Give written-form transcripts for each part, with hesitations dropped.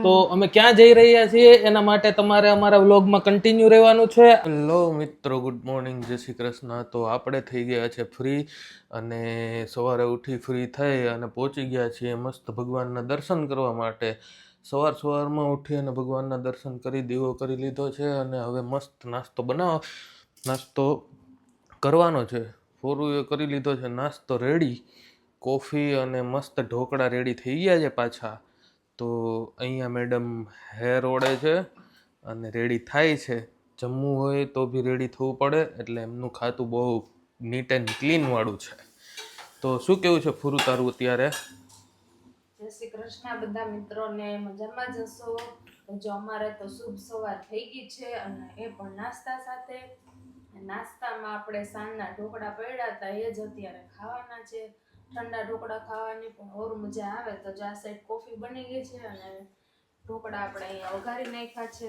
તો અમે ક્યાં જઈ રહ્યા છીએ એના માટે તમારે અમારા વ્લોગમાં કન્ટિન્યુ રહેવાનું છે. હેલો મિત્રો, ગુડ મોર્નિંગ, જય શ્રી કૃષ્ણ. તો આપણે થઈ ગયા છે ફ્રી અને સવારે ઉઠી ફ્રી થઈ અને પહોંચી ગયા છીએ મસ્ત ભગવાનના દર્શન કરવા માટે. સવારમાં ઉઠી અને ભગવાનના દર્શન કરી દીવો કરી લીધો છે અને હવે મસ્ત નાસ્તો કરવાનો છે. ફોરુએ કરી લીધો છે નાસ્તો રેડી, કોફી અને મસ્ત ઢોકળા રેડી થઈ ગયા છે પાછા. તો અહીંયા મેડમ હેર ઓળે છે અને રેડી થાય છે. જમવું હોય તો બી રેડી થવું પડે એટલે એમનું ખાતું બહુ નીટ એન્ડ ક્લીન વાળું છે. તો શું કેવું છે ફુરુ તારું અત્યારે? જય શ્રી કૃષ્ણ બધા મિત્રોને, મજામાં જશો? જો અમારે તો શુભ સવાર થઈ ગઈ છે અને એ પણ નાસ્તા સાથે. નાસ્તામાં આપણે સાંજના ઢોકળા પડ્યા હતા એ જ અત્યારે ખાવાના છે. ઠંડા ઢોકળા ખાવાની પણ ઓર મજા આવે. તો જો આ સાઈડ કોફી બની ગઈ છે અને ઢોકળા આપણે અહીંયા વઘારી નાખ્યા છે.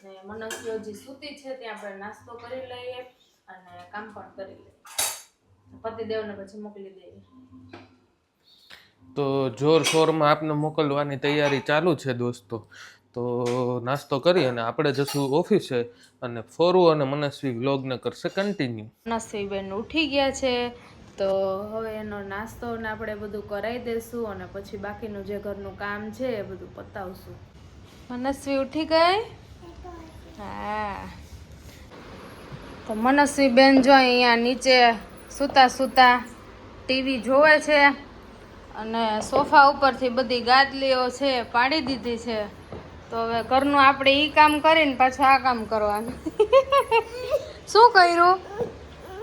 ને મનસ્વી હજી સૂતી છે ત્યાં આપણે નાસ્તો કરી લઈએ અને કામ પણ કરી લઈએ. પતિદેવને પછી મોકલી દઈએ. તો જોરશોરમાં આપને મોકલવાની તૈયારી ચાલુ છે દોસ્તો. તો નાસ્તો કરી અને આપણે જશું ઓફિસે અને ફોરુ અને મનસ્વી વ્લોગને કરશે કન્ટિન્યુ. મનસ્વી બેન ઉઠી ગયા છે તો હવે એનો નાસ્તો ને આપણે બધું કરાવી દઈશું અને પછી બાકીનું જે ઘરનું કામ છે એ બધું પતાવશું. મનસ્વી ઉઠી ગઈ? હા. તો મનસ્વી બેન જો અહીંયા નીચે સૂતા ટીવી જોવે છે અને સોફા ઉપરથી બધી ગાદલીઓ છે પાડી દીધી છે. તો હવે ઘરનું આપણે ઈ કામ કરીને પાછું આ કામ કરવાનું. શું કર્યું?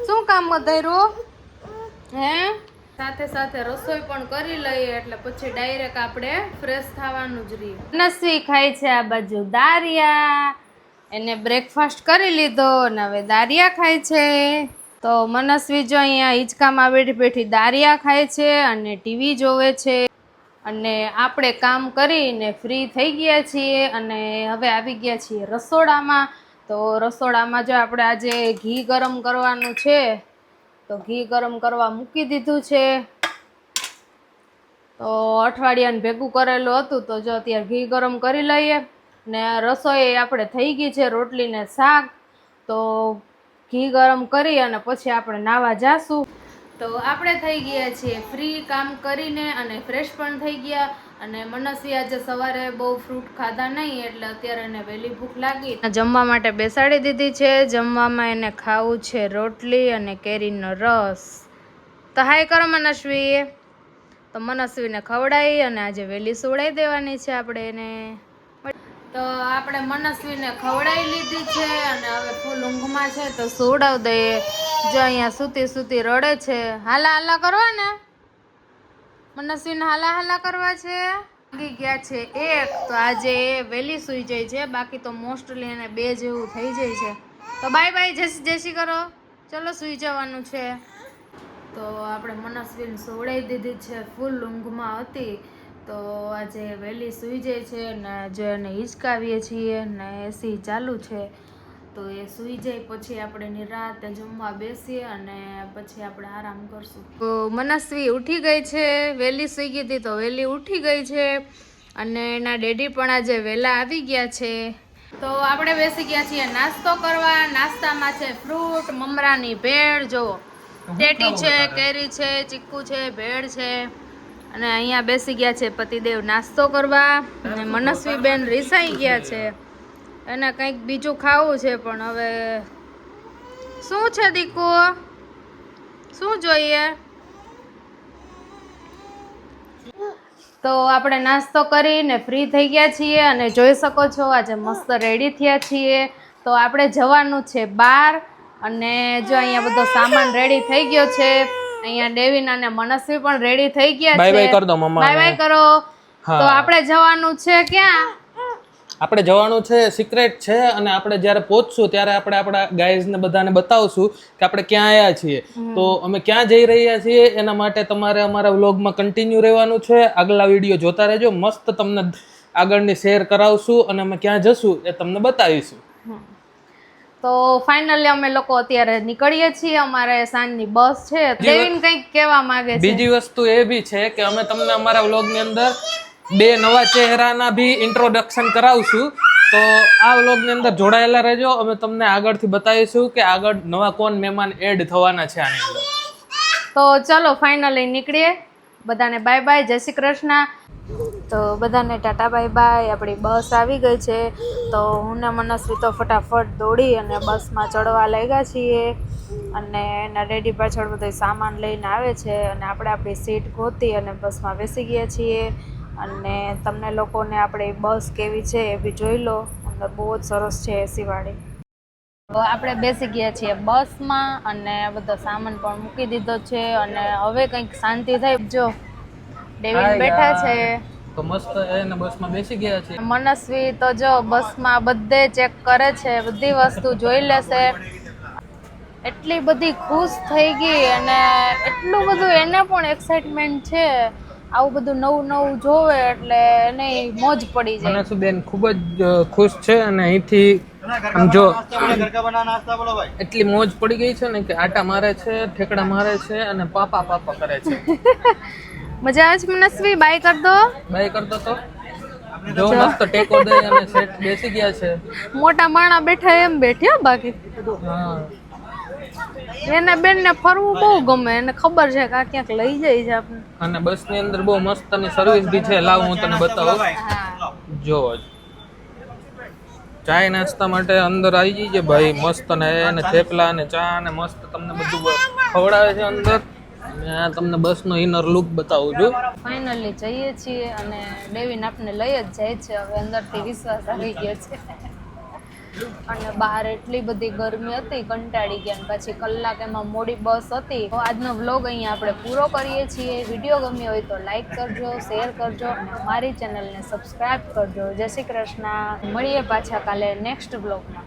શું કામ વધાર્યું હે? સાથે રસોઈ પણ કરી લઈએ એટલે પછી ડાયરેક્ટ આપણે ફ્રેશ થવાનું જ રહીએ. મનસ્વી ખાય છે આ બાજુ દારિયા. એને બ્રેકફાસ્ટ કરી લીધો અને હવે દારિયા ખાય છે. તો મનસ્વી જો અહીંયા હિંચકામાં બેઠી દારિયા ખાય છે અને ટીવી જોવે છે. અને આપણે કામ કરીને ફ્રી થઈ ગયા છીએ અને હવે આવી ગયા છીએ રસોડામાં. તો રસોડામાં જો આપણે આજે ઘી ગરમ કરવાનું છે તો ઘી ગરમ કરવા મૂકી દીધું છે. તો અઠવાડિયાને ભેગું કરેલું હતું તો જો અત્યારે ઘી ગરમ કરી લઈએ. ને રસોઈ આપણે થઈ ગઈ છે, રોટલી ને શાક. તો ઘી ગરમ કરી અને પછી આપણે નાવા જાશું. તો આપણે થઈ ગયા છીએ ફ્રી કામ કરીને અને ફ્રેશ પણ થઈ ગયા. અને મનસ્વી આજે સવારે બહુ ફ્રૂટ ખાધા નહીં એટલે અત્યારે એને વહેલી ભૂખ લાગી. જમવા માટે બેસાડી દીધી છે. જમવામાં એને ખાવું છે રોટલી અને કેરીનો રસ. તો હાય કરો મનસ્વી. તો મનસ્વીને ખવડાવી અને આજે વહેલી સુવડાવી દેવાની છે આપણે એને. તો આપણે મનસ્વીને ખવડાવી લીધી છે અને હવે ફૂલ ઊંઘમાં છે તો સુવડાવી દઈએ. જો અહીંયા સૂતી રડે છે. હાલા કરવા ને મનસ્વીને હાલા કરવા છે. વાગી ગયા છે 1. તો આજે એ વહેલી સૂઈ જાય છે, બાકી તો મોસ્ટલી એને 2 જેવું થઈ જાય છે. તો બાય જય શ્રી કરો. ચલો સૂઈ જવાનું છે. તો આપણે મનસ્વીને સુવડાવી દીધી છે. ફૂલ ઊંઘમાં હતી તો આજે વહેલી સૂઈ જાય છે ને જો એને હિંચકાવીએ છીએ ને એસી ચાલુ છે. તો એ સૂઈ જાય પછી આપણે નિરાંતે જમવા બેસીએ અને પછી આપણે આરામ કરશું. તો મનસ્વી ઉઠી ગઈ છે. વહેલી સૂઈ ગઈ હતી તો વહેલી ઉઠી ગઈ છે અને એના ડેડી પણ આજે વહેલા આવી ગયા છે. તો આપણે બેસી ગયા છીએ નાસ્તો કરવા. નાસ્તામાં છે ફ્રૂટ, મમરાની ભેળ, જો ટેટી છે, કેરી છે, ચીકુ છે, ભેળ છે. અને અહીંયા બેસી ગયા છે પતિદેવ નાસ્તો કરવા અને મનસ્વી બેન રીસાઈ ગયા છે. એને કંઈક બીજું ખાવું છે પણ હવે શું છે દીકુ, શું જોઈએ? તો આપણે નાસ્તો કરીને ફ્રી થઈ ગયા છીએ અને જોઈ શકો છો આજે મસ્ત રેડી થયા છીએ. તો આપણે જવાનું છે બહાર અને જો અહીંયા બધો સામાન રેડી થઈ ગયો છે. અહીંયા ડેવિન અને મનસ્વી પણ રેડી થઈ ગયા છે. બાય બાય કર દો મમ્મા. બાય બાય કરો. તો આપણે જવાનું છે ક્યાં? આપણે જવાનું છે સિક્રેટ છે અને આપણે જ્યારે પહોંચશું ત્યારે આપણે આપણા ગાઈઝને બધાને બતાવશું કે આપણે ક્યાં આવ્યા છીએ. તો અમે ક્યાં જઈ રહ્યા છીએ એના માટે તમારે અમારા વ્લોગમાં કન્ટિન્યુ રહેવાનું છે. આગલા વિડીયો જોતા રહેજો. મસ્ત તમને આગળની શેર કરાવશું અને અમે ક્યાં જશું એ તમને બતાવીશું. તો ફાઇનલી અમે લોકો અત્યારે નીકળીએ છીએ. અમારે સાંજની બસ છે. દેવીન કંઈક કહેવા માંગે છે. બીજી વસ્તુ એ બી છે કે અમે તમને અમારા વ્લોગની અંદર બે નવા ચહેરાના બી ઇન્ટ્રોડક્શન કરાવશું. તો આ વ્લોગની અંદર જોડાયેલા રહેજો. અમે તમને આગળથી બતાવીશું કે આગળ નવા કોણ મહેમાન એડ થવાના છે આની અંદર. તો ચલો ફાઇનલી નીકળીએ. બધાને બાય બાય, જય શ્રી કૃષ્ણ. તો બધાને ટાટા બાય બાય. આપણી બસ આવી ગઈ છે. તો હું ને મનસ્વી તો ફટાફટ દોડી અને બસમાં ચડવા લાગ્યા છીએ. અને એના રેડી પાછળ બધો સામાન લઈને આવે છે અને આપણે આપણી સીટ ગોતી અને બસમાં બેસી ગયા છીએ. અને તમને લોકોને આપણી બસ કેવી છે એ બી જોઈ લો. અંદર બહુ જ સરસ છે એસી વાળી. તો આપણે બેસી ગયા છીએ બસમાં અને બધો સામાન પણ મૂકી દીધો છે. અને હવે કંઈક શાંતિ થઈ. જો ડેવિન બેઠા છે. તો મસ્ત એને બસમાં બેસી ગયા છે. મનસ્વી તો જો બસમાં બધે ચેક કરે છે, બધી વસ્તુ જોઈ લેશે. એટલી બધી ખુશ થઈ ગઈ અને એટલું બધું એને પણ એક્સાઇટમેન્ટ છે. આવું બધું નવું નવું જોવે એટલે એને મોજ પડી જાય. મનસુબેન ખૂબ જ ખુશ છે અને અહીંથી આમ જો એટલી મોજ પડી ગઈ છે ને કે આટા મારે છે, ઠેકડા મારે છે અને પાપા પાપા કરે છે. મજા આવે છે મનસ્વી? બાય કર દો. બાય કરતો તો જો મસ્ત ટેકો દે અને સેટ બેસી ગયા છે. મોટા માણા બેઠા એમ બેઠ્યા. બાકી હા, એને બેનને ફરવું બહુ ગમે. એને ખબર છે કે આ ક્યાંક લઈ જાય છે આપણે. અને બસની અંદર બહુ મસ્તની સર્વિસ બી છે. લાવ હું તને બતાવું. હા, જો ચાય નાસ્તા માટે અંદર આવી જઈએ ભાઈ. મસ્ત ને એને થેપલા અને ચા અને મસ્ત તમને બધું ખવડાવે છે અંદર. અને તમને બસનો ઇનર લુક બતાવું છું. ફાઇનલી જઈએ છીએ અને ડેવિન આપને લઈ જ જાય છે. હવે અંદરથી વિશ્વાસ આવી ગયો છે. અને બહાર એટલી બધી ગરમી હતી, કંટાળી ગયા. અને પછી કલાક એમાં મોડી બસ હતી. તો આજનો વ્લોગ અહીંયા આપણે પૂરો કરીએ છીએ. વિડીયો ગમ્યો હોય તો લાઈક કરજો, શેર કરજો અને અમારી ચેનલને સબસ્ક્રાઈબ કરજો. જય શ્રી કૃષ્ણ. મળીએ પાછા કાલે નેક્સ્ટ વ્લોગમાં.